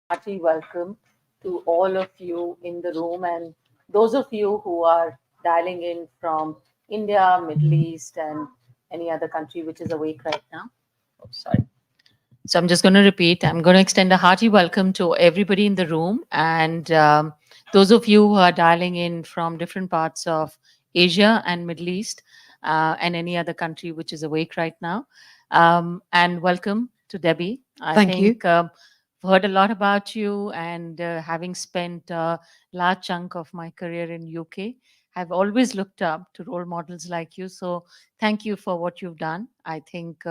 hearty welcome to all of you in the room and those of you who are dialing in from India, Middle East, and any other country which is awake right now. Oh, sorry. So I'm just going to repeat. I'm going to extend a hearty welcome to everybody in the room and those of you who are dialing in from different parts of Asia and Middle East and any other country which is awake right now. And welcome to Debbie. I Thank you. think I've heard a lot about you, and having spent a large chunk of my career in UK, I've always looked up to role models like you. So thank you for what you've done. I think.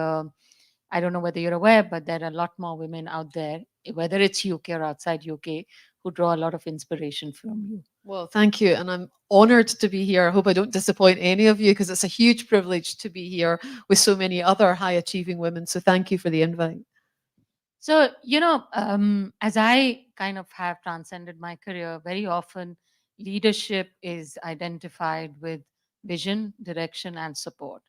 I don't know whether you're aware, but there are a lot more women out there, whether it's UK or outside UK, who draw a lot of inspiration from you. Well, thank you. And I'm honored to be here. I hope I don't disappoint any of you because it's a huge privilege to be here with so many other high achieving women. So thank you for the invite. So, as I kind of have transcended my career, very often leadership is identified with vision, direction, and support.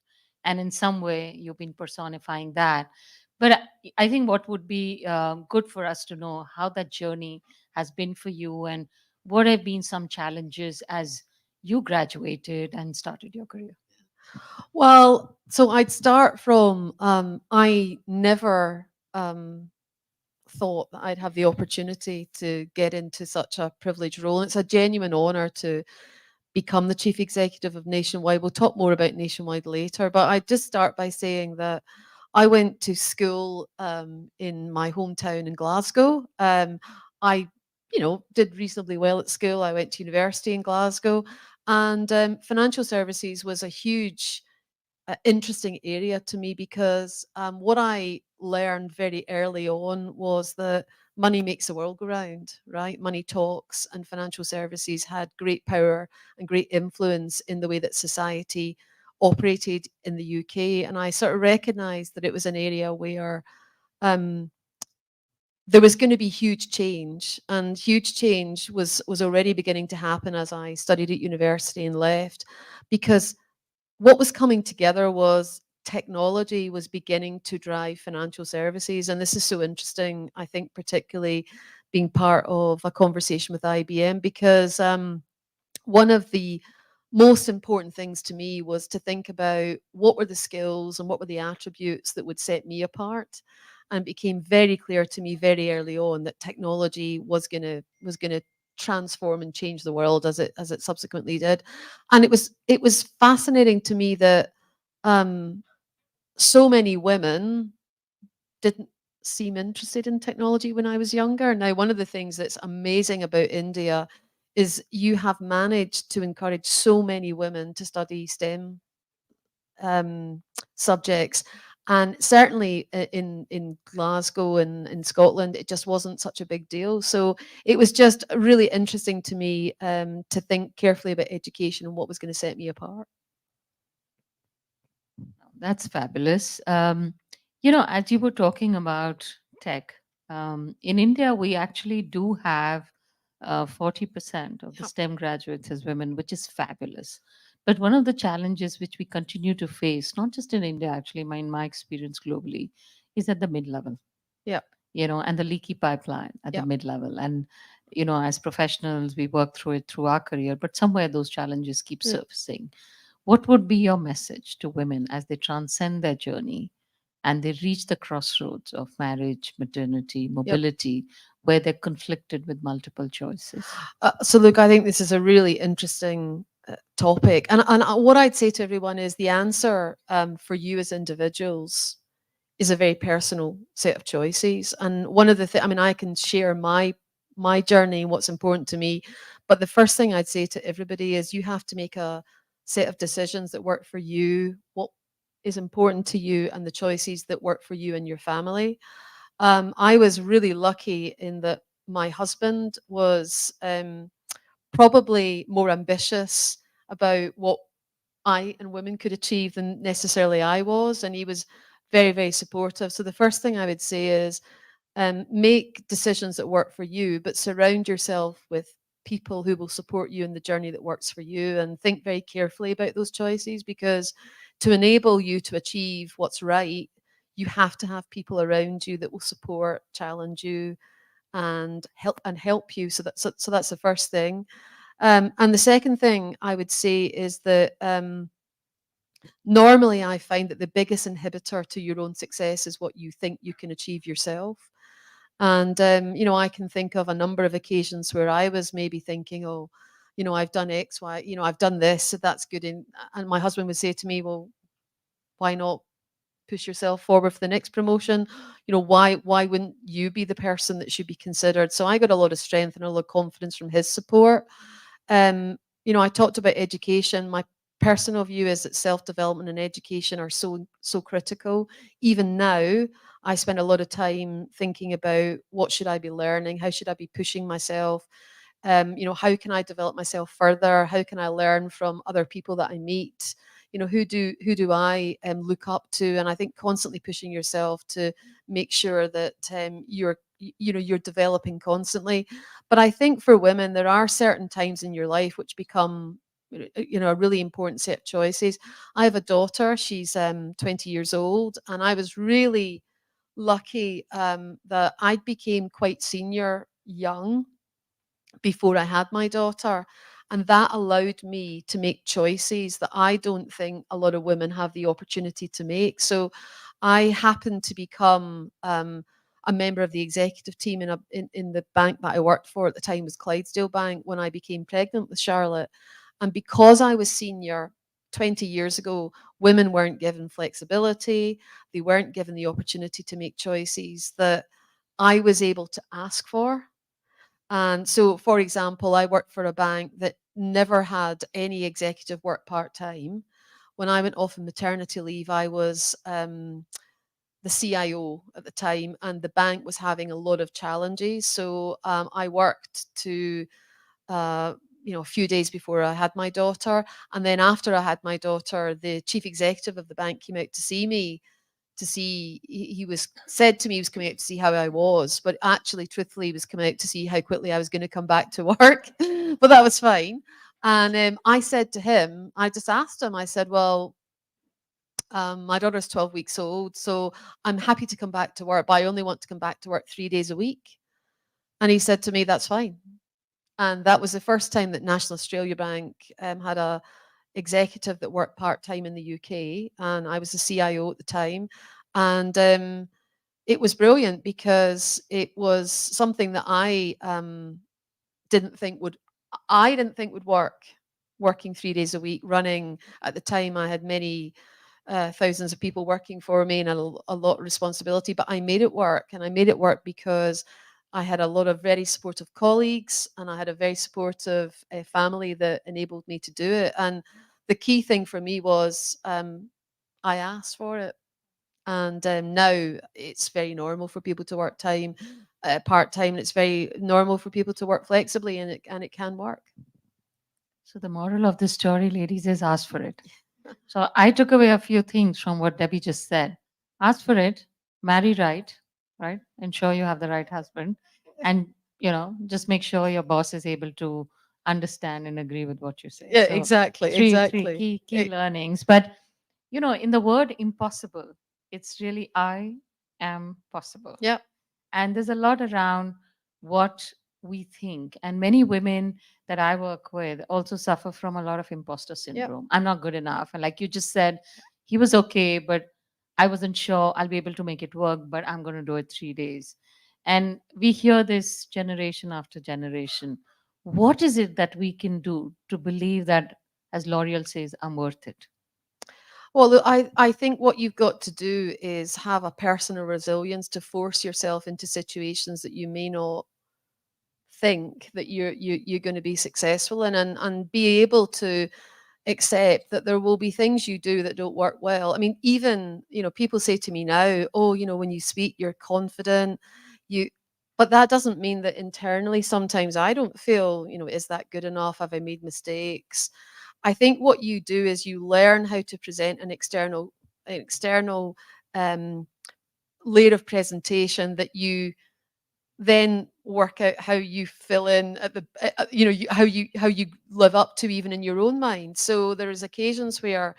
And in some way, you've been personifying that. But I think what would be good for us to know how that journey has been for you and what have been some challenges as you graduated and started your career. Well, so I'd start from I never thought that I'd have the opportunity to get into such a privileged role. And it's a genuine honor to become the chief executive of Nationwide. We'll talk more about Nationwide later, but I'd just start by saying that I went to school in my hometown in Glasgow. I, did reasonably well at school. I went to university in Glasgow, and financial services was a huge interesting area to me because what I learned very early on was that money makes the world go round, right? Money talks, and financial services had great power and great influence in the way that society operated in the UK. And I sort of recognized that it was an area where um, there was going to be huge change, and huge change was already beginning to happen as I studied at university and left, because what was coming together was technology was beginning to drive financial services. And this is so interesting, I think, particularly being part of a conversation with IBM, because one of the most important things to me was to think about what were the skills and what were the attributes that would set me apart. And it became very clear to me very early on that technology was going to transform and change the world as it subsequently did. And it was fascinating to me that um, so many women didn't seem interested in technology when I was younger. Now, one of the things that's amazing about India is you have managed to encourage so many women to study STEM um, subjects. And certainly in Glasgow and in Scotland, it just wasn't such a big deal. So it was just really interesting to me to think carefully about education and what was going to set me apart. That's fabulous. As you were talking about tech, in India, we actually do have 40% of the Yep. STEM graduates as women, which is fabulous. But one of the challenges which we continue to face, not just in India, actually, in my experience globally, is at the mid level, Yep. and the leaky pipeline at the Yep. mid level. And, as professionals, we work through it through our career, but somewhere those challenges keep Yeah. surfacing. What would be your message to women as they transcend their journey and they reach the crossroads of marriage, maternity, Yep. mobility, where they're conflicted with multiple choices? So, look, I think this is a really interesting topic, and what I'd say to everyone is the answer for you as individuals is a very personal set of choices. And one of the things, I mean, I can share my journey and what's important to me, but the first thing I'd say to everybody is you have to make a set of decisions that work for you, what is important to you, and the choices that work for you and your family. I was really lucky in that my husband was probably more ambitious about what I and women could achieve than necessarily I was, and he was very, very supportive. So the first thing I would say is make decisions that work for you, but surround yourself with people who will support you in the journey that works for you, and think very carefully about those choices, because to enable you to achieve what's right, you have to have people around you that will support, challenge you, and help you. So that's the first thing. And the second thing I would say is that normally I find that the biggest inhibitor to your own success is what you think you can achieve yourself. And I can think of a number of occasions where I was maybe thinking, oh, I've done X, Y, I've done this, so that's good. And my husband would say to me, well, why not push yourself forward for the next promotion? Why wouldn't you be the person that should be considered? So I got a lot of strength and a lot of confidence from his support. I talked about education. My personal view is that self-development and education are so critical. Even now, I spend a lot of time thinking about what should I be learning, how should I be pushing myself, how can I develop myself further, how can I learn from other people that I meet, who do I look up to. And I think constantly pushing yourself to make sure that you're developing constantly. But I think for women, there are certain times in your life which become a really important set of choices. I have a daughter, she's 20 years old, and I was really lucky that I became quite senior young before I had my daughter. And that allowed me to make choices that I don't think a lot of women have the opportunity to make. So I happened to become a member of the executive team in the bank that I worked for at the time was Clydesdale Bank when I became pregnant with Charlotte. And because I was senior 20 years ago, women weren't given flexibility. They weren't given the opportunity to make choices that I was able to ask for. And so, for example, I worked for a bank that never had any executive work part time. When I went off on maternity leave, I was the CIO at the time, and the bank was having a lot of challenges. So I worked to, a few days before I had my daughter. And then after I had my daughter, the chief executive of the bank came out to see me to see he was said to me he was coming out to see how I was, but actually truthfully he was coming out to see how quickly I was going to come back to work. But that was fine. And I said to him, I just asked him, I said, well, my daughter's 12 weeks old, so I'm happy to come back to work, but I only want to come back to work 3 days a week. And he said to me, that's fine. And that was the first time that National Australia Bank had a executive that worked part time in the UK, and I was the CIO at the time. And it was brilliant because it was something that didn't think would I didn't think would work. Working 3 days a week, running at the time, I had many thousands of people working for me and a lot of responsibility, but I made it work, and I made it work because I had a lot of very supportive colleagues and I had a very supportive family that enabled me to do it. And the key thing for me was I asked for it. And now it's very normal for people to work part time, and it's very normal for people to work flexibly, and it can work. So the moral of this story, ladies, is ask for it. So I took away a few things from what Debbie just said. Ask for it, marry right, right? Ensure you have the right husband, and just make sure your boss is able to understand and agree with what you say. Yeah, So exactly, three exactly. key learnings. But in the word impossible, it's really I am possible. Yeah, And there's a lot around what we think. And many women that I work with also suffer from a lot of imposter yeah. syndrome. I'm not good enough. And like you just said, he was okay, but I wasn't sure I'll be able to make it work, but I'm going to do it 3 days. And we hear this generation after generation. What is it that we can do to believe that, as L'Oreal says, I'm worth it? Well, look, I think what you've got to do is have a personal resilience to force yourself into situations that you may not think that you're going to be successful in, and be able to accept that there will be things you do that don't work well. I mean, even people say to me now, oh, when you speak you're confident, you but that doesn't mean that internally sometimes I don't feel, is that good enough, have I made mistakes? I think what you do is you learn how to present an external um, layer of presentation that you then work out how you fill in at the how you live up to, even in your own mind. So there's occasions where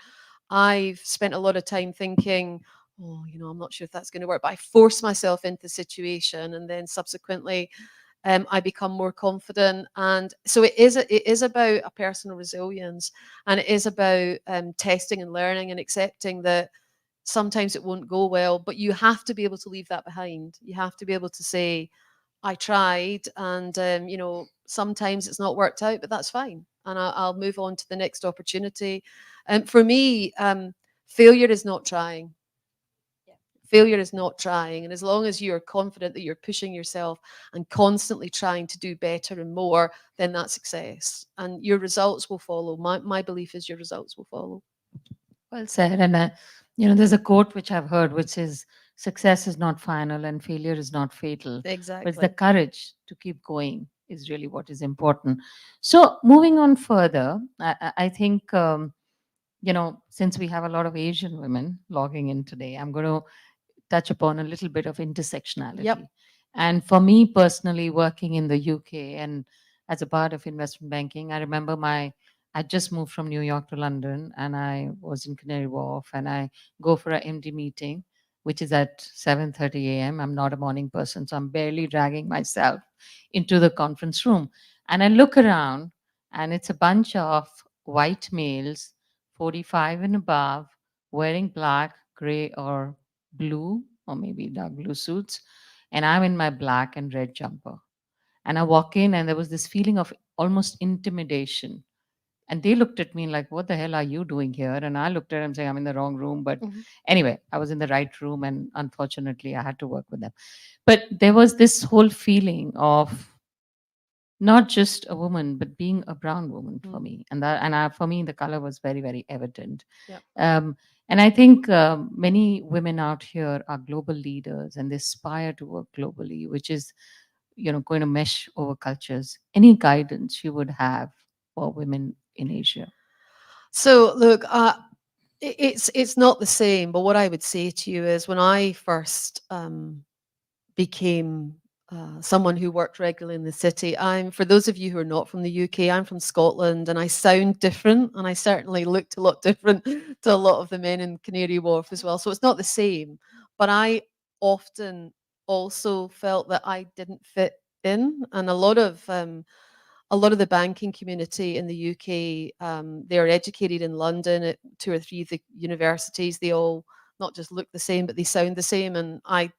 I've spent a lot of time thinking, oh, I'm not sure if that's going to work. But I force myself into the situation, and then subsequently, I become more confident. And so it is about a personal resilience, and it is about testing and learning and accepting that sometimes it won't go well, but you have to be able to leave that behind. You have to be able to say, I tried, and sometimes it's not worked out, but that's fine, and I'll move on to the next opportunity. And for me, failure is not trying. Failure is not trying, and as long as you're confident that you're pushing yourself and constantly trying to do better and more, then that's success, and your results will follow. My belief is your results will follow. Well said. And there's a quote which I've heard, which is, "Success is not final and failure is not fatal, but it's the Exactly. courage to keep going is really what is important." So, moving on further, I think, since we have a lot of Asian women logging in today, I'm going to touch upon a little bit of Yep. intersectionality. And for me personally, working in the UK and as a part of investment banking, I remember I just moved from New York to London, and I was in Canary Wharf, and I go for a MD meeting, which is at 7:30 a.m. I'm not a morning person, so I'm barely dragging myself into the conference room. And I look around, and it's a bunch of white males, 45 and above, wearing black, gray, or blue, or maybe dark blue suits, and I'm in my black and red jumper. And I walk in, and there was this feeling of almost intimidation. And they looked at me like, "What the hell are you doing here?" And I looked at them saying, "I'm in the wrong room." But Mhm. anyway, I was in the right room, and unfortunately, I had to work with them. But there was this whole feeling of not just a woman, but being a brown woman for Mm. me. For me, the color was very, very evident. Yep. Um, and I think many women out here are global leaders, and they aspire to work globally, which is, going to mesh over cultures. Any guidance you would have for women in Asia? So look, it's not the same. But what I would say to you is, when I first became someone who worked regularly in the city. For those of you who are not from the UK, I'm from Scotland, and I sound different, and I certainly looked a lot different to a lot of the men in Canary Wharf as well. So it's not the same. But I often also felt that I didn't fit in, and a lot of the banking community in the UK, they are educated in London at two or three of the universities. They all not just look the same, but they sound the same, and I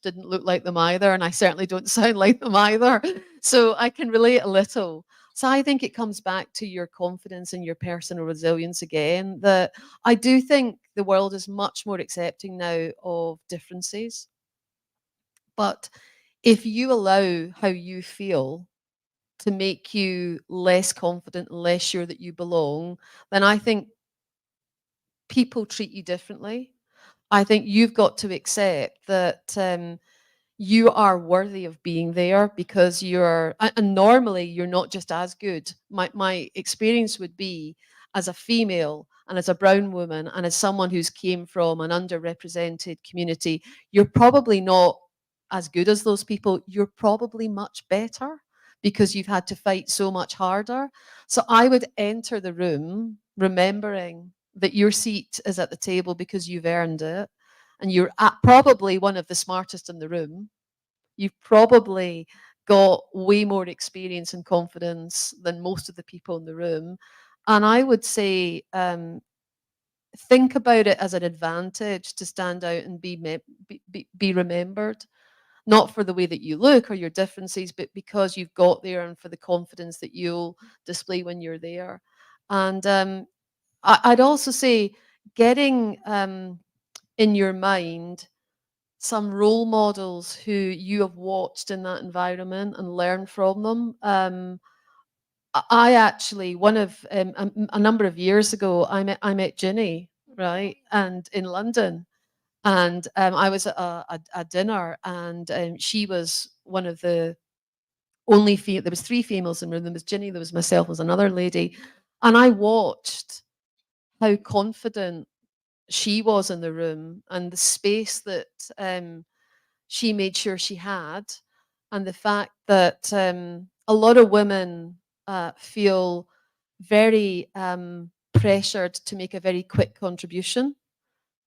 didn't look like them either, and I certainly don't sound like them either. So I can relate a little. So I think it comes back to your confidence and your personal resilience again. That I do think the world is much more accepting now of differences. But if you allow how you feel to make you less confident and less sure that you belong, then I think people treat you differently. I think you've got to accept that you are worthy of being there, because and normally you're not just as good. My experience would be, as a female and as a brown woman and as someone who's came from an underrepresented community, you're probably not as good as those people. You're probably much better, because you've had to fight so much harder. So I would enter the room remembering that your seat is at the table because you've earned it, and you're probably one of the smartest in the room. You've probably got way more experience and confidence than most of the people in the room. And I would say, think about it as an advantage to stand out and be remembered, not for the way that you look or your differences, but because you've got there, and for the confidence that you'll display when you're there. And I'd also say, getting in your mind some role models who you have watched in that environment and learn from them. I actually, one of a number of years ago, I met Ginny, right, and in London, and I was at a dinner, and she was one of the only there was three females in the room. There was Ginny, there was myself, there was another lady, and I watched how confident she was in the room, and the space that she made sure she had, and the fact that a lot of women feel very pressured to make a very quick contribution.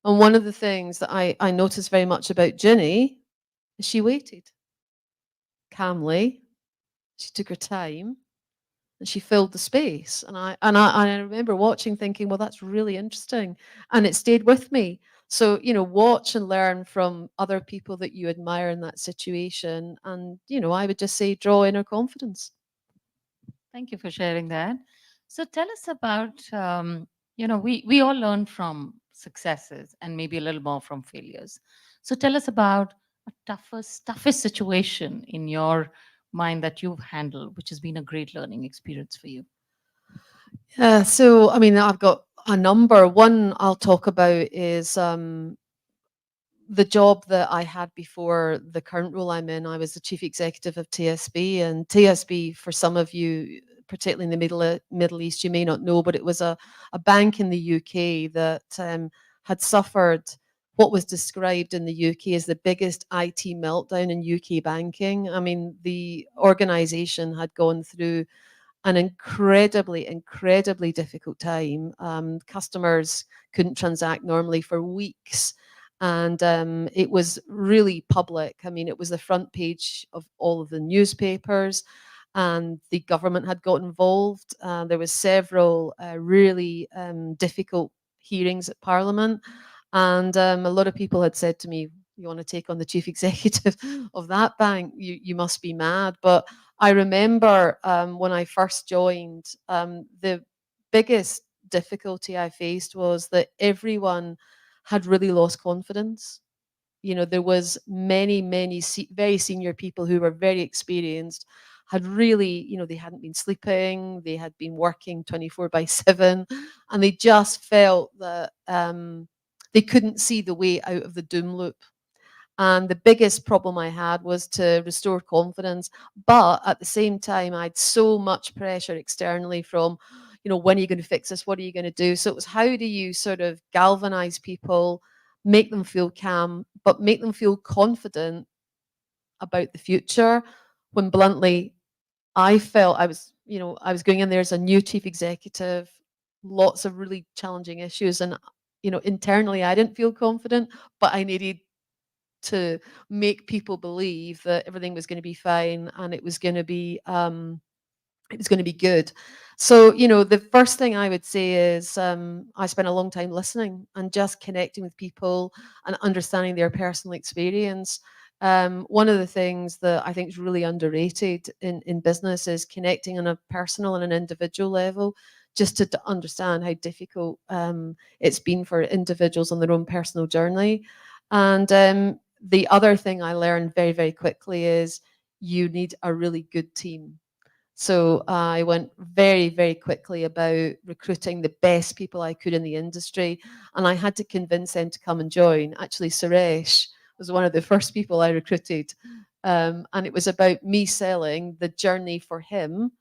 And one of the things that I noticed very much about Ginny is she waited calmly. She took her time and she filled the space. And I remember watching, thinking, well, that's really interesting, and it stayed with me. So watch and learn from other people that you admire in that situation, and I would just say draw inner confidence. Thank you for sharing that. So tell us about, we all learn from successes and maybe a little more from failures. So tell us about a toughest situation in your mind that you've handled, which has been a great learning experience for you. Yeah, so I mean, I've got a number. One I'll talk about is the job that I had before the current role I'm in. I was the chief executive of TSB, and TSB, for some of you, particularly in the Middle East, you may not know, but it was a bank in the UK that had suffered what was described in the UK as the biggest IT meltdown in UK banking. I mean, the organisation had gone through an incredibly difficult time. Customers couldn't transact normally for weeks. And it was really public. I mean, it was the front page of all of the newspapers, and the government had got involved. There was several really difficult hearings at Parliament, and a lot of people had said to me, "You want to take on the chief executive of that bank? You must be mad." But I remember when I first joined, the biggest difficulty I faced was that everyone had really lost confidence. There was many very senior people who were very experienced, had really, they hadn't been sleeping, they had been working 24 by 7, and they just felt that they couldn't see the way out of the doom loop. And the biggest problem I had was to restore confidence. But at the same time, I had so much pressure externally from, when are you going to fix this? What are you going to do? So it was, how do you sort of galvanize people, make them feel calm, but make them feel confident about the future, when bluntly, I felt I was going in there as a new chief executive, lots of really challenging issues. And, internally, I didn't feel confident, but I needed to make people believe that everything was going to be fine, and it was going to be good. So, the first thing I would say is I spent a long time listening and just connecting with people and understanding their personal experience. One of the things that I think is really underrated in business is connecting on a personal and an individual level, just to understand how difficult it's been for individuals on their own personal journey. And the other thing I learned very, very quickly is you need a really good team. So I went very, very quickly about recruiting the best people I could in the industry, and I had to convince them to come and join. Actually, Suresh was one of the first people I recruited, and it was about me selling the journey for him,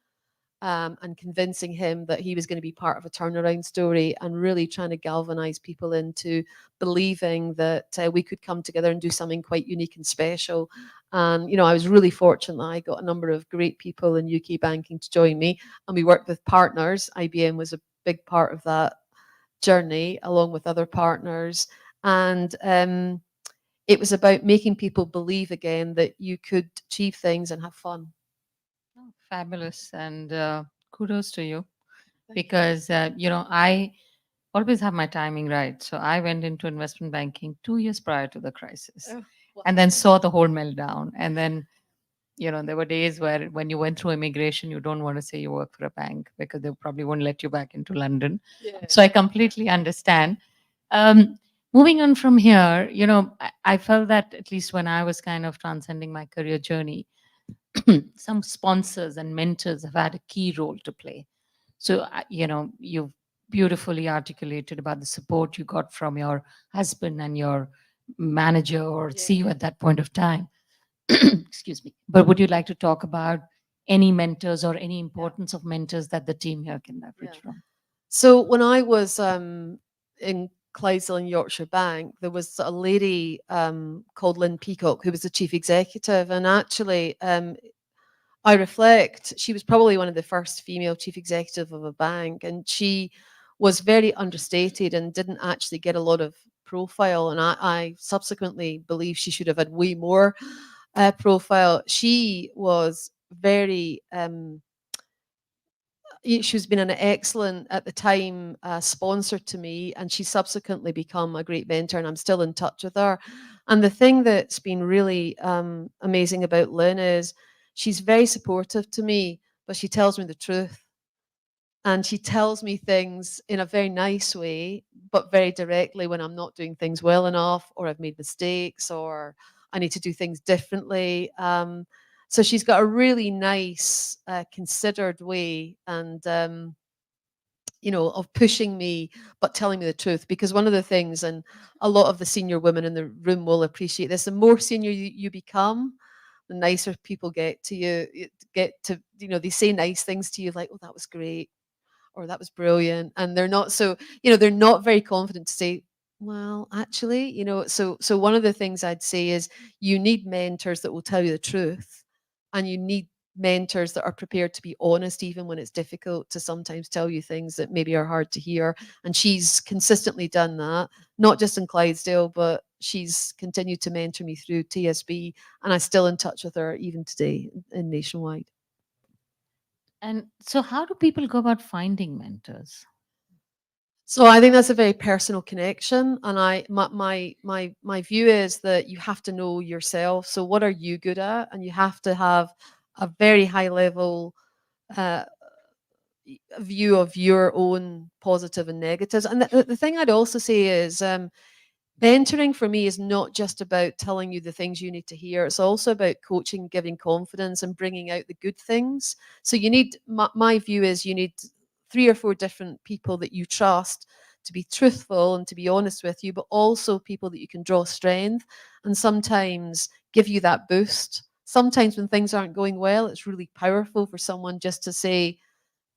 and convincing him that he was going to be part of a turnaround story, and really trying to galvanize people into believing that we could come together and do something quite unique and special. And, I was really fortunate that I got a number of great people in UK banking to join me, and we worked with partners. IBM was a big part of that journey, along with other partners. And it was about making people believe again that you could achieve things and have fun. Oh, fabulous. And kudos to you Thank you. because, I always have my timing right. So I went into investment banking 2 years prior to the crisis Oh, wow. and then saw the whole meltdown. And then, there were days where when you went through immigration, you don't want to say you work for a bank because they probably won't let you back into London. Yeah. So I completely understand. Um, Moving on from here, I felt that at least when I was kind of transcending my career journey, some sponsors and mentors have had a key role to play. So, you've beautifully articulated about the support you got from your husband and your manager or Yeah. CEO at that point of time. Excuse me. But would you like to talk about any mentors or any importance of mentors that the team here can leverage Yeah. from? So when I was in Clydesdale and Yorkshire Bank, there was a lady called Lynn Peacock who was the chief executive, and actually, I reflect, she was probably one of the first female chief executive of a bank, and she was very understated and didn't actually get a lot of profile, and I subsequently believe she should have had way more profile. She was very she's been an excellent, at the time, sponsor to me, and she's subsequently become a great mentor, and I'm still in touch with her. And the thing that's been really amazing about Lynn is she's very supportive to me, but she tells me the truth. And she tells me things in a very nice way, but very directly when I'm not doing things well enough, or I've made mistakes, or I need to do things differently. So she's got a really nice, considered way, and of pushing me, but telling me the truth. Because one of the things, and a lot of the senior women in the room will appreciate this, the more senior you become, the nicer people get to you. Get to, they say nice things to you, like, "Oh, that was great," or "that was brilliant," and they're not so, they're not very confident to say, "Well, actually," so one of the things I'd say is you need mentors that will tell you the truth, and you need mentors that are prepared to be honest even when it's difficult, to sometimes tell you things that maybe are hard to hear. And she's consistently done that, not just in Clydesdale, but she's continued to mentor me through TSB, and I'm still in touch with her even today in Nationwide. And so, how do people go about finding mentors? So I think that's a very personal connection, and my view is that you have to know yourself. So what are you good at, and you have to have a very high level uh, view of your own positive and negatives. And the thing I'd also say is, mentoring for me is not just about telling you the things you need to hear. It's also about coaching, giving confidence, and bringing out the good things. So you need, my view is, you need 3 or 4 different people that you trust to be truthful and to be honest with you, but also people that you can draw strength and sometimes give you that boost. Sometimes when things aren't going well, it's really powerful for someone just to say,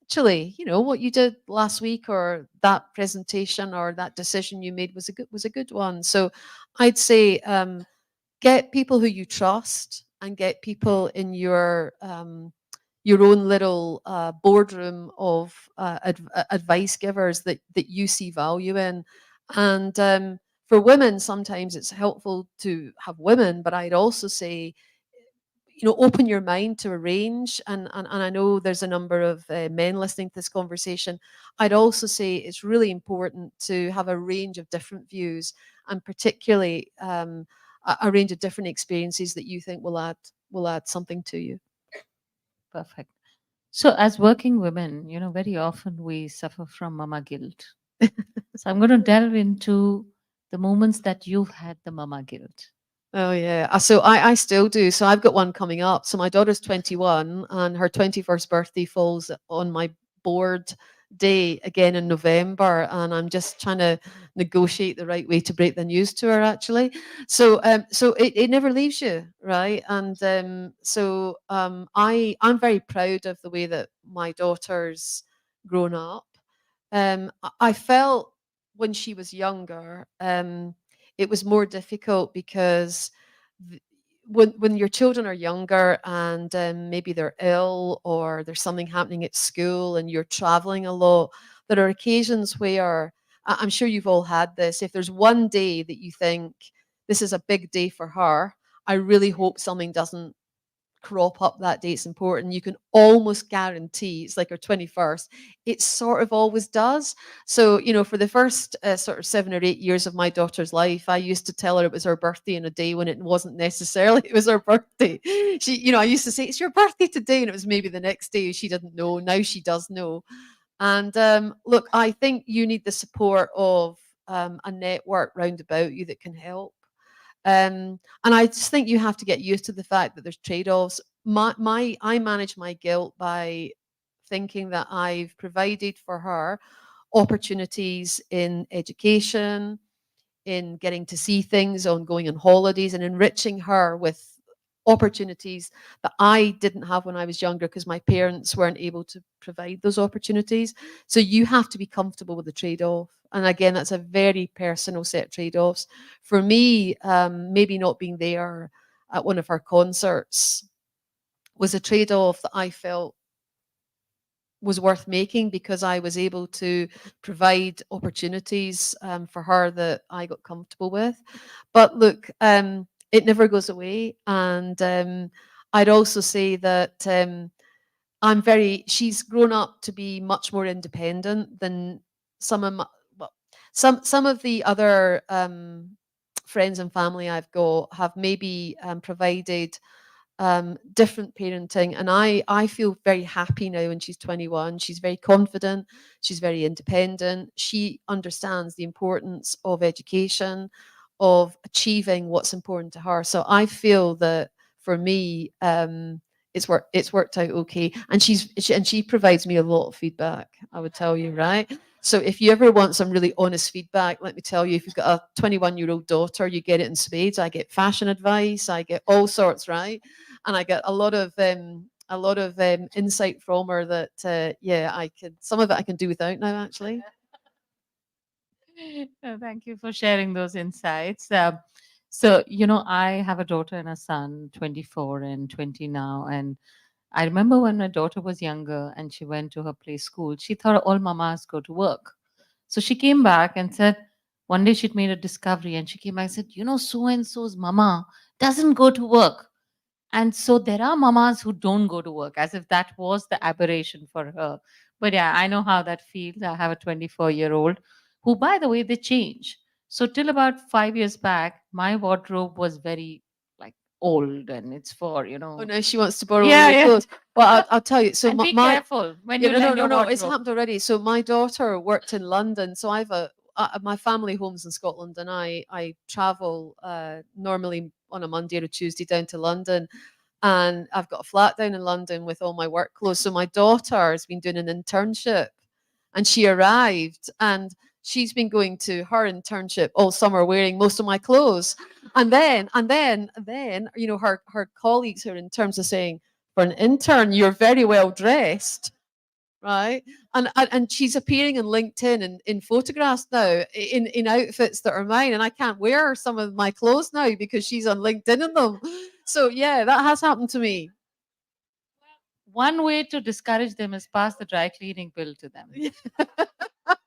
"Actually, what you did last week, or that presentation, or that decision you made was a good one." So I'd say, get people who you trust, and get people in your own little boardroom of advice givers that you see value in. And for women, sometimes it's helpful to have women, but I'd also say, open your mind to a range. And I know there's a number of men listening to this conversation. I'd also say it's really important to have a range of different views, and particularly a range of different experiences that you think will add something to you. Perfect. So, as working women, very often we suffer from mama guilt. So, I'm going to delve into the moments that you've had the mama guilt. Oh yeah. So I still do. So I've got one coming up. So my daughter's 21, and her 21st birthday falls on my board day again in November, and I'm just trying to negotiate the right way to break the news to her, actually. So it never leaves you, right? And I'm very proud of the way that my daughter's grown up. I felt when she was younger, it was more difficult because th- when your children are younger, and maybe they're ill, or there's something happening at school, and you're traveling a lot, there are occasions where, I'm sure you've all had this, if there's one day that you think this is a big day for her, I really hope something doesn't crop up that day. It's important. You can almost guarantee it's like her 21st. It sort of always does. So, for the first sort of 7 or 8 years of my daughter's life, I used to tell her it was her birthday on a day when it wasn't necessarily it was her birthday. I used to say, "It's your birthday today," and it was maybe the next day. She didn't know. Now she does know. And look, I think you need the support of a network round about you that can help. And I just think you have to get used to the fact that there's trade-offs. I manage my guilt by thinking that I've provided for her opportunities in education, in getting to see things, on going on holidays, and enriching her with opportunities that I didn't have when I was younger, because my parents weren't able to provide those opportunities. So you have to be comfortable with the trade-off. And again, that's a very personal set of trade-offs. For me, maybe not being there at one of her concerts was a trade-off that I felt was worth making because I was able to provide opportunities for her that I got comfortable with. But look, it never goes away. And I'd also say that she's grown up to be much more independent than some of my, well, some of the other friends and family I've got have maybe provided different parenting, and I feel very happy now when she's 21. She's very confident, she's very independent, she understands the importance of education, of achieving what's important to her. So I feel that for me, it's worked out okay, and she provides me a lot of feedback, I would tell you, right? So if you ever want some really honest feedback, let me tell you, if you've got a 21-year-old daughter, you get it in spades. I get fashion advice, I get all sorts, right? And I get a lot of insight from her that yeah, I could, some of it I can do without now, actually. Thank you for sharing those insights. So, I have a daughter and a son, 24 and 20 now. And I remember when my daughter was younger and she went to her play school, she thought all mamas go to work. So she came back and said, one day she'd made a discovery and she came back and said, so and so's mama doesn't go to work. And so there are mamas who don't go to work, as if that was the aberration for her. But yeah, I know how that feels. I have a 24-year-old who, by the way, they change. So till about 5 years back, my wardrobe was very like old and it's for, Oh, now she wants to borrow all yeah, your yeah. clothes. Well, I'll tell you. So And be my careful when yeah, you no, no, lend no, your no. It's wardrobe. happened already. So my daughter worked in London. So I've my family home's in Scotland, and I travel normally on a Monday or a Tuesday down to London, and I've got a flat down in London with all my work clothes. So my daughter has been doing an internship, and she arrived, and she's been going to her internship all summer wearing most of my clothes. And then, her colleagues who are in terms of saying, for an intern, you're very well dressed, right? And she's appearing on LinkedIn in photographs now in outfits that are mine, and I can't wear some of my clothes now because she's on LinkedIn in them. So yeah, that has happened to me. One way to discourage them is pass the dry cleaning bill to them.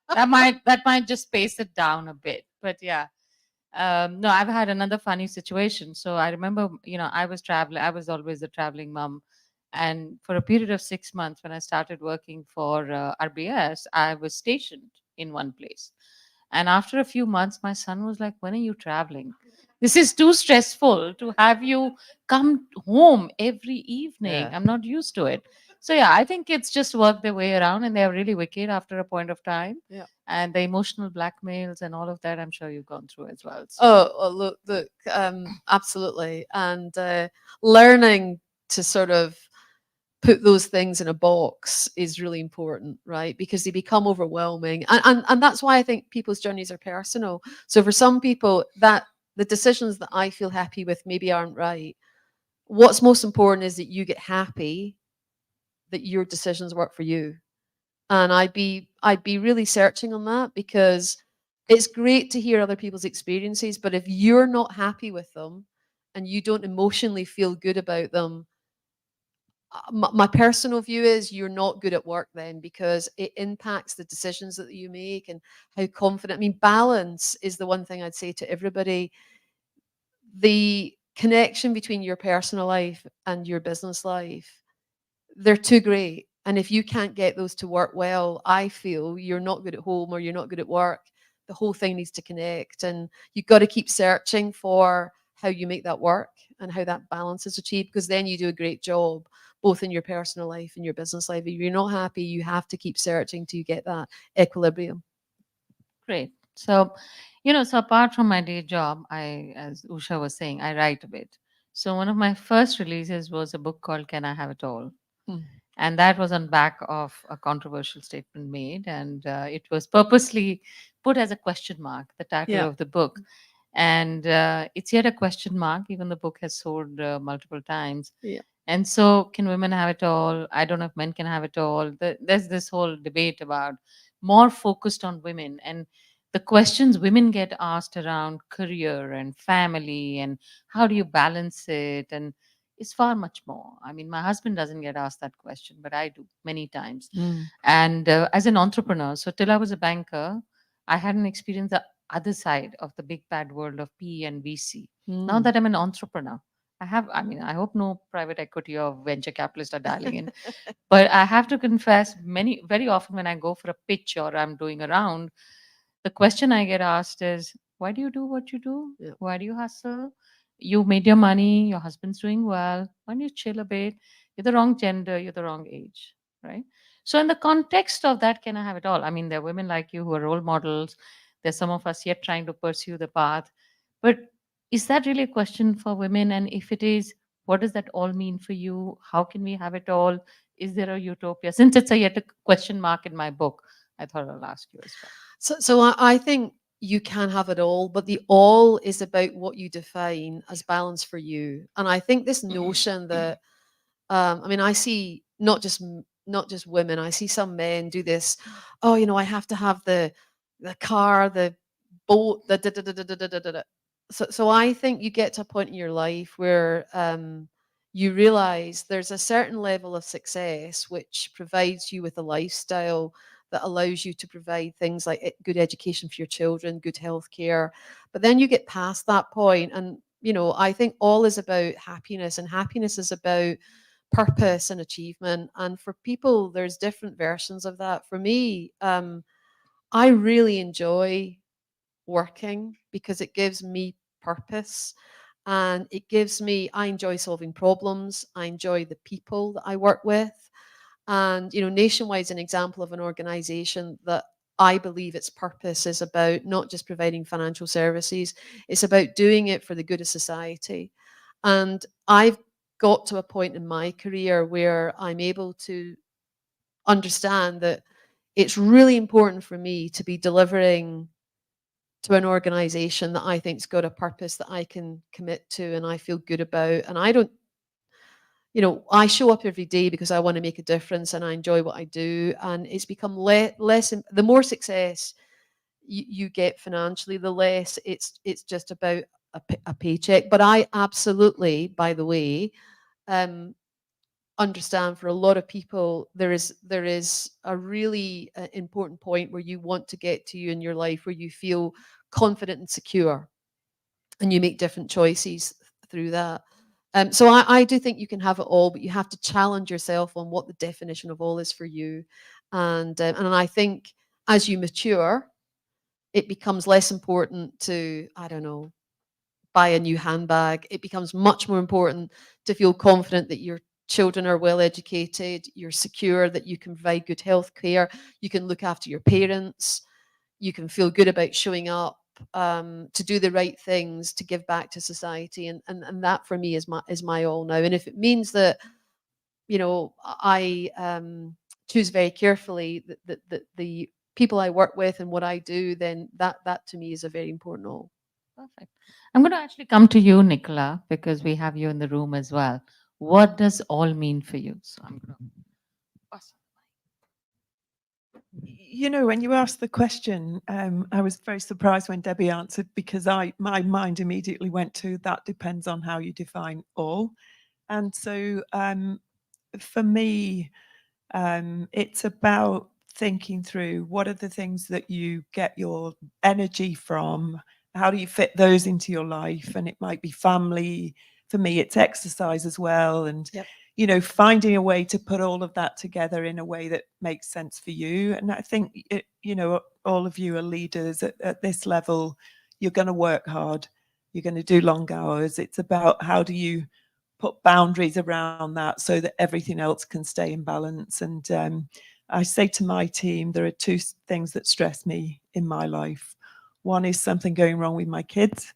That might just pace it down a bit. But yeah. No, I've had another funny situation. So I remember, I was traveling. I was always a traveling mom, and for a period of 6 months, when I started working for RBS, I was stationed in one place. And after a few months, my son was like, "When are you traveling? This is too stressful to have you come home every evening. Yeah. I'm not used to it." So yeah, I think it's just worked their way around, and they're really wicked after a point of time. Yeah. And the emotional blackmails and all of that, I'm sure you've gone through as well. So. Look, absolutely. And learning to sort of put those things in a box is really important, right? Because they become overwhelming. And that's why I think people's journeys are personal. So for some people, that the decisions that I feel happy with maybe aren't right. What's most important is that you get happy, that your decisions work for you. And I'd be really searching on that, because it's great to hear other people's experiences, but if you're not happy with them and you don't emotionally feel good about them, my personal view is you're not good at work then, because it impacts the decisions that you make and how confident. I mean, balance is the one thing I'd say to everybody. The connection between your personal life and your business life, they're too great. And if you can't get those to work well, I feel you're not good at home or you're not good at work. The whole thing needs to connect. And you've got to keep searching for how you make that work and how that balance is achieved, because then you do a great job both in your personal life and your business life. If you're not happy, you have to keep searching to get that equilibrium. Great. So apart from my day job, as Usha was saying, I write a bit. So one of my first releases was a book called Can I Have It All? Hmm. And that was on back of a controversial statement made, and it was purposely put as a question mark, the title Yeah. of the book. And it's yet a question mark, even the book has sold multiple times. Yeah. And so, can women have it all? I don't know if men can have it all. There's this whole debate about more focused on women and the questions women get asked around career and family and how do you balance it. And is far much more. I mean, my husband doesn't get asked that question, but I do many times. Mm. And as an entrepreneur, so till I was a banker, I hadn't experienced the other side of the big bad world of PE and VC. Now Mm. that I'm an entrepreneur, I mean, I hope no private equity or venture capitalists are dialing in, but I have to confess, very often when I go for a pitch or I'm doing a round, the question I get asked is, why do you do what you do? Yeah. Why do you hustle? You made your money, your husband's doing well. Why don't you chill a bit? You're the wrong gender, you're the wrong age, right? So, in the context of that, can I have it all? I mean, there are women like you who are role models. There's some of us yet trying to pursue the path. But is that really a question for women? And if it is, what does that all mean for you? How can we have it all? Is there a utopia? Since it's a yet a question mark in my book, I thought I'll ask you as well. So I think you can have it all, but the all is about what you define as balance for you. And I think this notion that, I mean, I see not just women. I see some men do this. Oh, I have to have the car, the boat, the da, da, da, da, da, da, da, da, da." So I think you get to a point in your life where you realize there's a certain level of success which provides you with a lifestyle that allows you to provide things like good education for your children, good health care. But then you get past that point, and I think all is about happiness, and happiness is about purpose and achievement. And for people, there's different versions of that. For me, I really enjoy working because it gives me purpose, and I enjoy solving problems. I enjoy the people that I work with. And Nationwide is an example of an organization that I believe its purpose is about not just providing financial services, it's about doing it for the good of society. And I've got to a point in my career where I'm able to understand that it's really important for me to be delivering to an organization that I think's got a purpose that I can commit to and I feel good about. And I don't, I show up every day because I want to make a difference and I enjoy what I do. And it's become less, the more success you get financially, the less it's just about a paycheck. But I absolutely, by the way, um, understand for a lot of people there is a really important point where you want to get to you in your life where you feel confident and secure, and you make different choices through that. So I do think you can have it all, but you have to challenge yourself on what the definition of all is for you. And I think as you mature, it becomes less important to, I don't know, buy a new handbag. It becomes much more important to feel confident that your children are well educated, you're secure, that you can provide good health care, you can look after your parents, you can feel good about showing up, to do the right things, to give back to society. And that for me is my all now. And if it means that, I choose very carefully the people I work with and what I do, then that to me is a very important all. Perfect. I'm going to actually come to you, Nicola, because we have you in the room as well. What does all mean for you? So I'm going to pass. When you asked the question, I was very surprised when Debbie answered, because my mind immediately went to that depends on how you define all. And so for me, it's about thinking through what are the things that you get your energy from, how do you fit those into your life? And it might be family. For me, it's exercise as well. And Yep. Finding a way to put all of that together in a way that makes sense for you. And I think, all of you are leaders at this level. You're going to work hard. You're going to do long hours. It's about how do you put boundaries around that so that everything else can stay in balance. And I say to my team, there are two things that stress me in my life. One is something going wrong with my kids.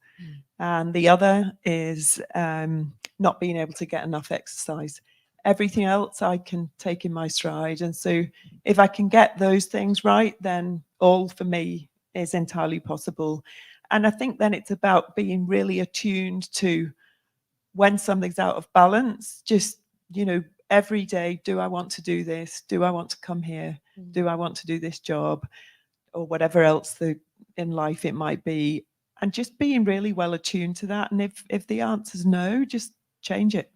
And the other is not being able to get enough exercise. Everything else I can take in my stride. And so if I can get those things right, then all for me is entirely possible. And I think then it's about being really attuned to when something's out of balance, just, every day, do I want to do this? Do I want to come here? Do I want to do this job? Or whatever else in life it might be. And just being really well attuned to that. And if the answer's no, just change it.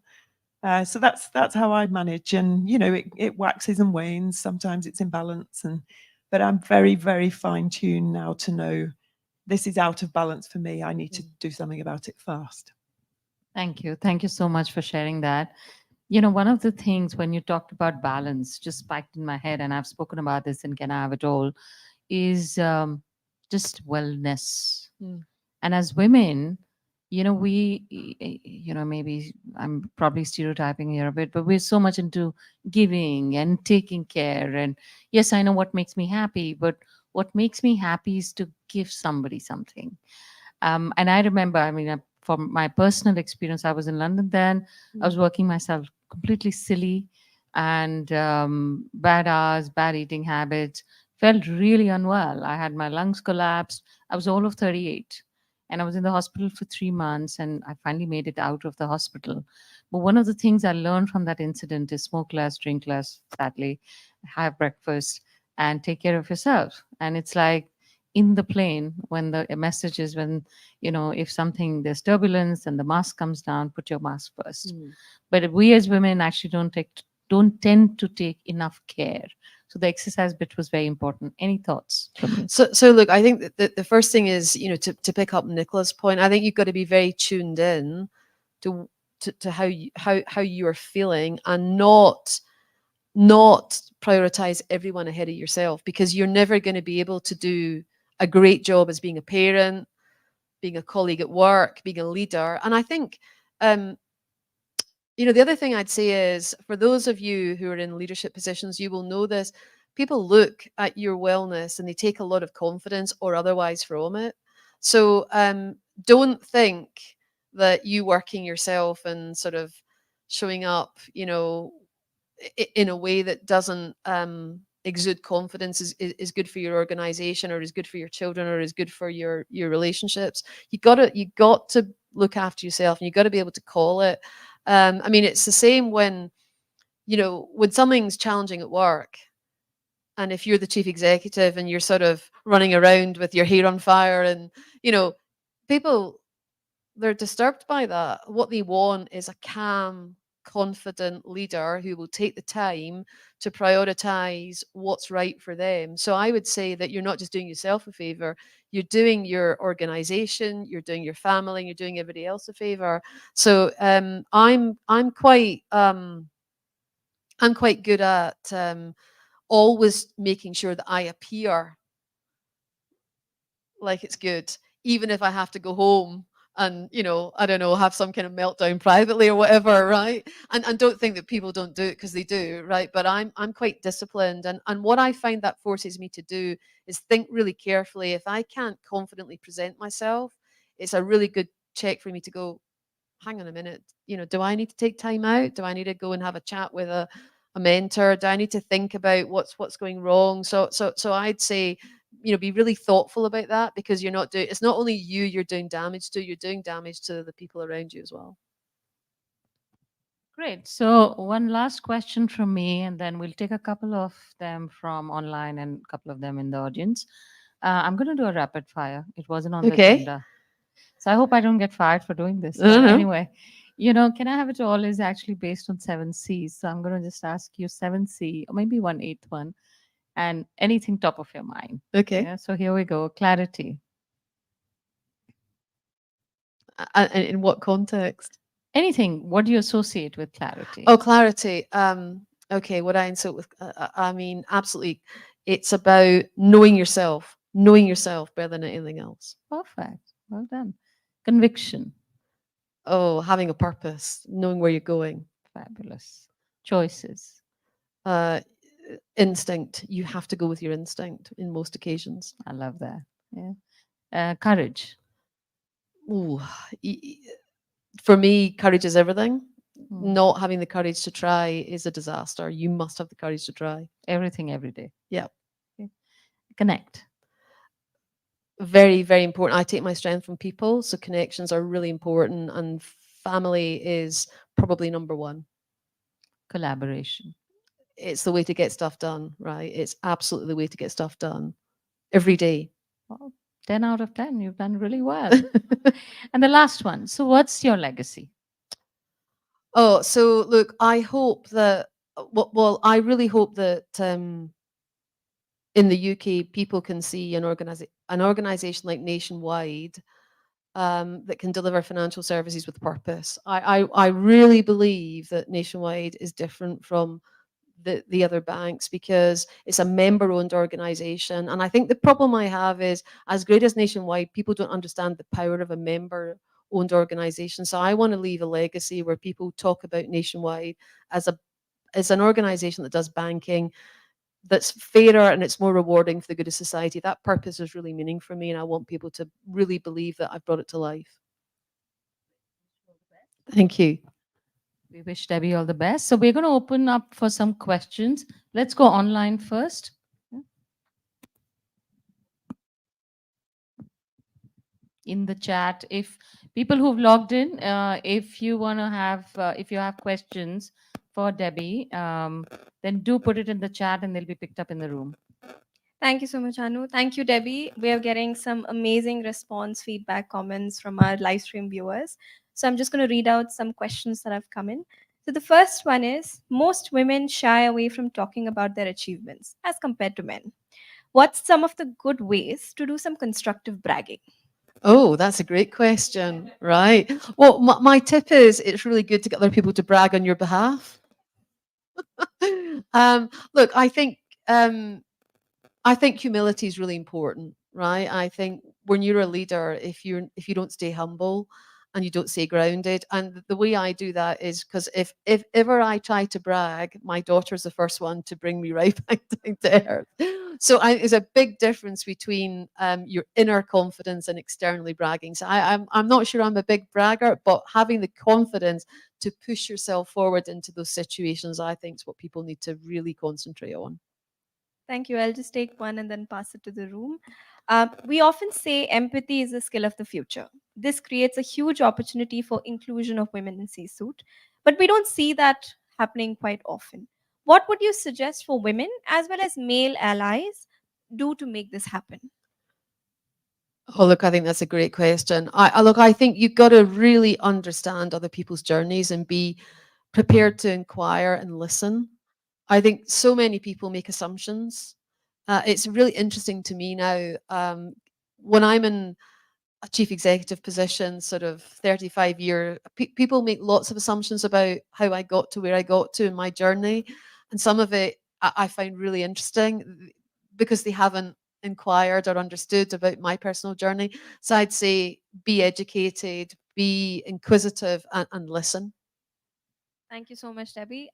So that's how I manage, and it waxes and wanes. Sometimes it's in balance, but I'm very, very fine tuned now to know this is out of balance for me. I need to do something about it fast. Thank you. Thank you so much for sharing that. One of the things when you talked about balance just spiked in my head, and I've spoken about this in Can I Have It All, is just wellness. Mm. And as women, maybe I'm probably stereotyping here a bit, but we're so much into giving and taking care. And yes, I know what makes me happy, but what makes me happy is to give somebody something. And I remember, from my personal experience, I was in London then. I was working myself completely silly and bad hours, bad eating habits, felt really unwell. I had my lungs collapsed. I was all of 38 and I was in the hospital for 3 months and I finally made it out of the hospital. But one of the things I learned from that incident is smoke less, drink less, sadly, have breakfast and take care of yourself. And it's like, in the plane when the message is when if something there's turbulence and the mask comes down, put your mask first. But we as women actually don't tend to take enough care. So the exercise bit was very important. Any thoughts from you? So look, I think that the first thing is, to pick up Nicola's point, I think you've got to be very tuned in to how you are feeling, and not prioritize everyone ahead of yourself, because you're never going to be able to do a great job as being a parent, being a colleague at work, being a leader. And I think, the other thing I'd say is, for those of you who are in leadership positions, you will know this. People look at your wellness and they take a lot of confidence or otherwise from it. So don't think that you working yourself and sort of showing up, in a way that doesn't exude confidence is good for your organization, or is good for your children, or is good for your relationships. You got to look after yourself, and you got to be able to call it. It's the same when when something's challenging at work, and if you're the chief executive and you're sort of running around with your hair on fire, and people, they're disturbed by that. What they want is a calm, confident leader who will take the time to prioritize what's right for them. So I would say that you're not just doing yourself a favor, you're doing your organization, you're doing your family, and you're doing everybody else a favor. So I'm quite good at always making sure that I appear like it's good, even if I have to go home and I don't know, have some kind of meltdown privately or whatever, right? And don't think that people don't do it, because they do, right? But I'm quite disciplined, and what I find that forces me to do is think really carefully. If I can't confidently present myself, it's a really good check for me to go, hang on a minute, do I need to take time out? Do I need to go and have a chat with a mentor? Do I need to think about what's going wrong? So I'd say, be really thoughtful about that, because it's not only you're doing damage to, you're doing damage to the people around you as well. Great. So one last question from me, and then we'll take a couple of them from online and a couple of them in the audience. I'm going to do a rapid fire. It wasn't on the Okay. agenda. So I hope I don't get fired for doing this. I don't know. Anyway, Can I Have It All is actually based on 7 C's. So I'm going to just ask you 7C, or maybe 1/8 one, and anything top of your mind. Okay. Yeah, so here we go. Clarity. In what context? Anything. What do you associate with clarity? Oh, clarity. Okay, what I insult with, absolutely. It's about knowing yourself better than anything else. Perfect. Well done. Conviction. Oh, having a purpose, knowing where you're going. Fabulous. Choices. Instinct. You have to go with your instinct in most occasions. I love that. Yeah. Courage. Ooh, for me, courage is everything. Mm. Not having the courage to try is a disaster. You must have the courage to try. Everything every day. Yeah. Okay. Connect. Very, very important. I take my strength from people, so connections are really important, and family is probably number one. Collaboration. It's the way to get stuff done, right? It's absolutely the way to get stuff done every day. Well, 10 out of 10. You've done really well. And the last one. So what's your legacy? Oh, so look, I hope that, well, I really hope that in the UK, people can see an organization like Nationwide that can deliver financial services with purpose. I really believe that Nationwide is different from the other banks because it's a member-owned organization. And I think the problem I have is, as great as Nationwide, people don't understand the power of a member-owned organization. So I want to leave a legacy where people talk about Nationwide as an organization that does banking that's fairer and it's more rewarding for the good of society. That purpose is really meaning for me, and I want people to really believe that I've brought it to life. Thank you. We wish Debbie all the best. So we're going to open up for some questions. Let's go online first. In the chat, if people who've logged in, if you want to have, if you have questions for Debbie, then do put it in the chat and they'll be picked up in the room. Thank you so much, Anu. Thank you, Debbie. We are getting some amazing response, feedback, comments from our live stream viewers. So I'm just going to read out some questions that have come in. So the first one is, most women shy away from talking about their achievements as compared to men. What's some of the good ways to do some constructive bragging? Oh, that's a great question. Right. Well, my tip is it's really good to get other people to brag on your behalf. Look, um, I think humility is really important, right? I think when you're a leader, if you don't stay humble and you don't stay grounded, and the way I do that is because if ever I try to brag, my daughter's the first one to bring me right back down to earth. So there's a big difference between your inner confidence and externally bragging. So I'm not sure I'm a big bragger, but having the confidence to push yourself forward into those situations, I think, is what people need to really concentrate on. Thank you. I'll just take one and then pass it to the room. We often say empathy is a skill of the future. This creates a huge opportunity for inclusion of women in C-suite, but we don't see that happening quite often. What would you suggest for women as well as male allies do to make this happen? Oh, look, I think that's a great question. I think you've got to really understand other people's journeys and be prepared to inquire and listen. I think so many people make assumptions. It's really interesting to me now when I'm in a chief executive position, sort of 35-year, people make lots of assumptions about how I got to where I got to in my journey. And some of it I find really interesting because they haven't inquired or understood about my personal journey. So I'd say be educated, be inquisitive, and listen. Thank you so much, Debbie.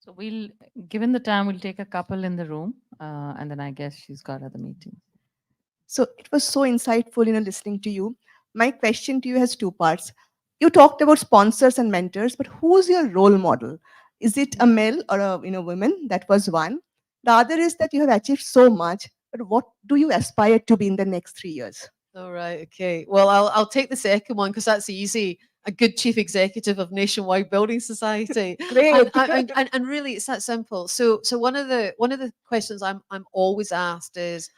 So given the time, we'll take a couple in the room, and then I guess she's got other meetings. So it was so insightful, listening to you. My question to you has two parts. You talked about sponsors and mentors, but who's your role model? Is it a male or a woman? That was one. The other is that you have achieved so much, but what do you aspire to be in the next 3 years? All right. Okay. Well, I'll take the second one because that's easy. A good chief executive of Nationwide Building Society. Great. And really, it's that simple. So one of the questions I'm always asked is,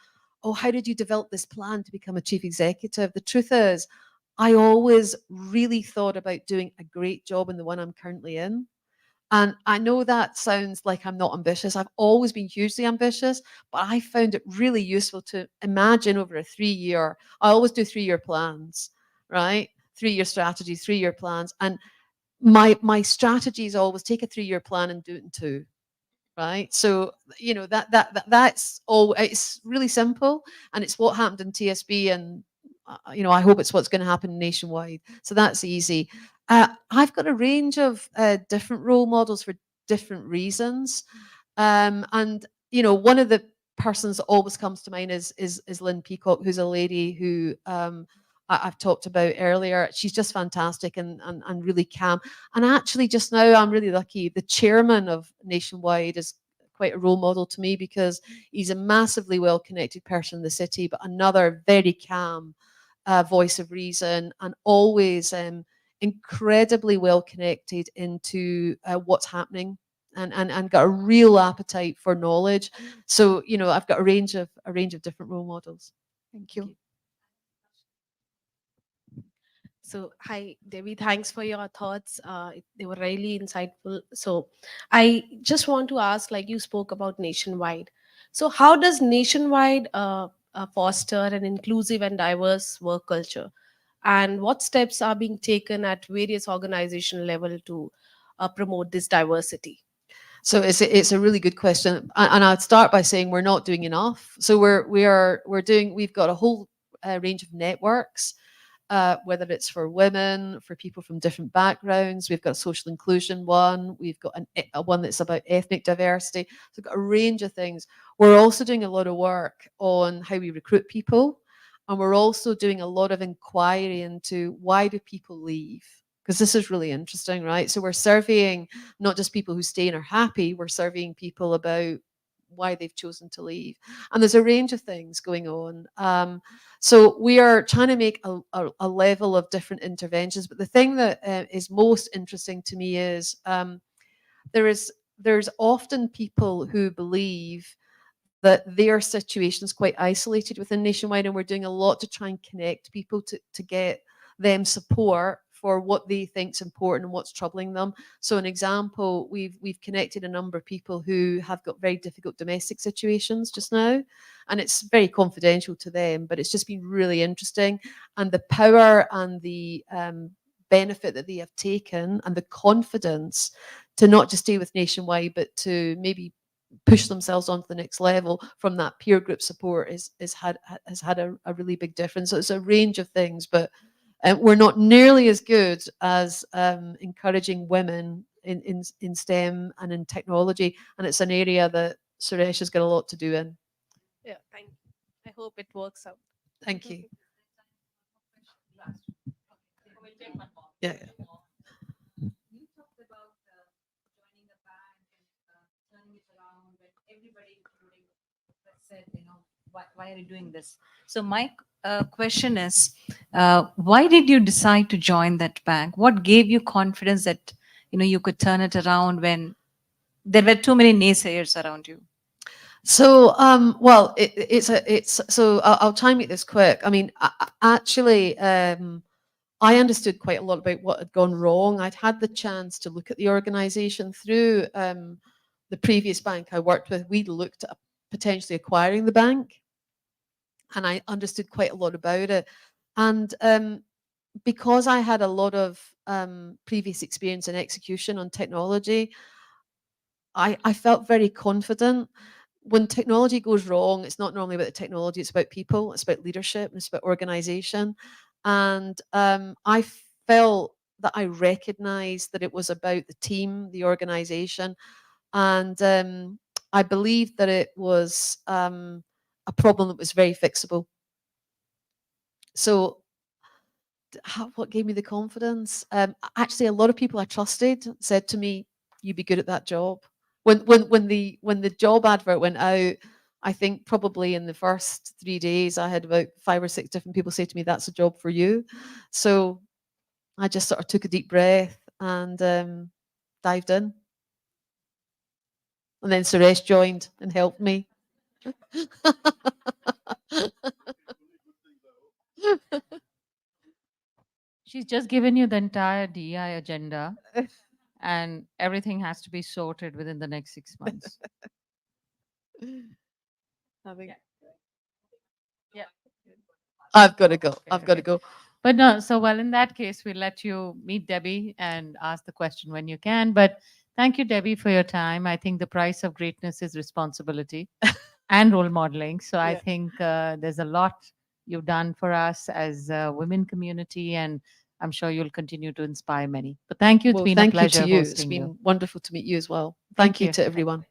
oh, how did you develop this plan to become a chief executive? The truth is, I always really thought about doing a great job in the one I'm currently in. And I know that sounds like I'm not ambitious. I've always been hugely ambitious, but I found it really useful to imagine over a 3 year. I always do 3 year plans, right? 3 year strategies, 3 year plans. And my strategy is always take a 3 year plan and do it in two. Right. So, that's all. It's really simple. And it's what happened in TSB. And, I hope it's what's going to happen nationwide. So that's easy. I've got a range of different role models for different reasons. And, one of the persons that always comes to mind is Lynn Peacock, who's a lady who I've talked about earlier. She's just fantastic and really calm. And actually, just now, I'm really lucky. The chairman of Nationwide is quite a role model to me because he's a massively well-connected person in the city, but another very calm voice of reason and always incredibly well-connected into what's happening and got a real appetite for knowledge. So, I've got a range of different role models. Thank you. So, hi, Debbie. Thanks for your thoughts. They were really insightful. So, I just want to ask, like you spoke about nationwide. So, how does nationwide foster an inclusive and diverse work culture? And what steps are being taken at various organization level to promote this diversity? So it's a really good question, and I'd start by saying we're not doing enough. So we've got a whole range of networks, whether it's for women, for people from different backgrounds. We've got a social inclusion one. We've got a one that's about ethnic diversity. So we've got a range of things. We're also doing a lot of work on how we recruit people, and we're also doing a lot of inquiry into why do people leave. Because this is really interesting, right? So we're surveying not just people who stay and are happy, we're surveying people about why they've chosen to leave. And there's a range of things going on. So we are trying to make a level of different interventions. But the thing that is most interesting to me is there's often people who believe that their situation is quite isolated within Nationwide, and we're doing a lot to try and connect people to get them support for what they think is important and what's troubling them. So an example, we've connected a number of people who have got very difficult domestic situations just now, and it's very confidential to them, but it's just been really interesting. And the power and the benefit that they have taken and the confidence to not just stay with Nationwide, but to maybe push themselves onto the next level from that peer group support has had a really big difference. So it's a range of things, but we're not nearly as good as encouraging women in STEM and in technology, and it's an area that Suresh has got a lot to do in. Yeah, thank you. I hope it works out. Thank you. Yeah. You talked about joining the bank and turning it around when everybody, including said, why are you doing this? So my question is, why did you decide to join that bank? What gave you confidence that you could turn it around when there were too many naysayers around you? So, well, so I'll try and make this quick. I mean, actually, I understood quite a lot about what had gone wrong. I'd had the chance to look at the organisation through the previous bank I worked with. We'd looked at potentially acquiring the bank, and I understood quite a lot about it. And because I had a lot of previous experience in execution on technology, I felt very confident. When technology goes wrong, it's not normally about the technology, it's about people, it's about leadership, and it's about organization. And I felt that I recognized that it was about the team, the organization, and I believed that it was a problem that was very fixable. So what gave me the confidence? Actually, a lot of people I trusted said to me, "You'd be good at that job." When the job advert went out, I think probably in the first 3 days, I had about 5 or 6 different people say to me, "That's a job for you." So I just sort of took a deep breath and dived in. And then Suresh joined and helped me. She's just given you the entire DI agenda, and everything has to be sorted within the next 6 months. Yeah. I've got to go. Okay, I've got to okay. go. But no, so well, in that case, we'll let you meet Debbie and ask the question when you can. But thank you, Debbie, for your time. I think the price of greatness is responsibility and role modeling. So I Yeah. think there's a lot you've done for us as a women community, and I'm sure you'll continue to inspire many. But thank you. It's Well, been a thank you pleasure to you. It's hosting been you. wonderful to meet you as well. Thank Thank you you. to everyone.